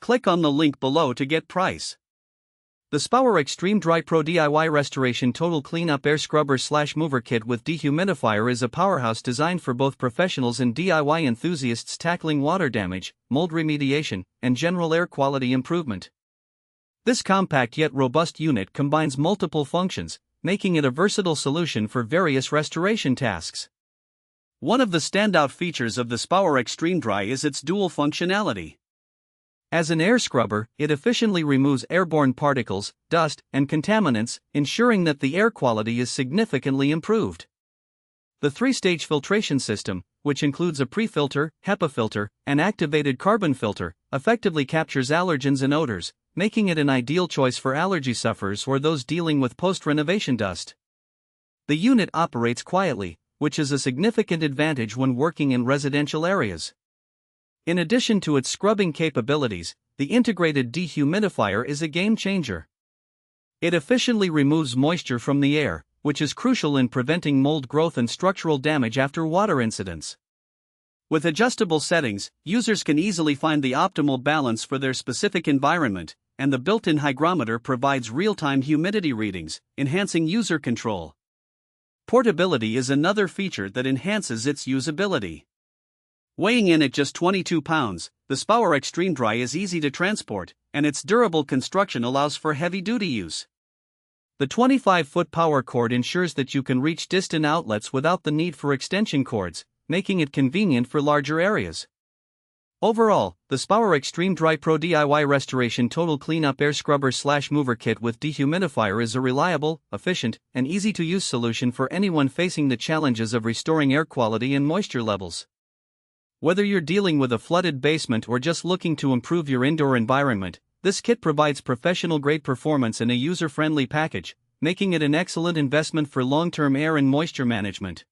Click on the link below to get price. The XPOWER XtremeDry Pro DIY Restoration Total Cleanup Air Scrubber/Mover Kit with Dehumidifier is a powerhouse designed for both professionals and DIY enthusiasts tackling water damage, mold remediation, and general air quality improvement. This compact yet robust unit combines multiple functions, making it a versatile solution for various restoration tasks. One of the standout features of the XPOWER XtremeDry is its dual functionality. As an air scrubber, it efficiently removes airborne particles, dust, and contaminants, ensuring that the air quality is significantly improved. The three-stage filtration system, which includes a pre-filter, HEPA filter, and activated carbon filter, effectively captures allergens and odors, making it an ideal choice for allergy sufferers or those dealing with post-renovation dust. The unit operates quietly, which is a significant advantage when working in residential areas. In addition to its scrubbing capabilities, the integrated dehumidifier is a game changer. It efficiently removes moisture from the air, which is crucial in preventing mold growth and structural damage after water incidents. With adjustable settings, users can easily find the optimal balance for their specific environment, and the built-in hygrometer provides real-time humidity readings, enhancing user control. Portability is another feature that enhances its usability. Weighing in at just 22 pounds, the XPOWER XtremeDry is easy to transport, and its durable construction allows for heavy-duty use. The 25-foot power cord ensures that you can reach distant outlets without the need for extension cords, making it convenient for larger areas. Overall, the XPOWER XtremeDry Pro DIY Restoration Total Cleanup Air Scrubber/Mover Kit with Dehumidifier is a reliable, efficient, and easy-to-use solution for anyone facing the challenges of restoring air quality and moisture levels. Whether you're dealing with a flooded basement or just looking to improve your indoor environment, this kit provides professional-grade performance in a user-friendly package, making it an excellent investment for long-term air and moisture management.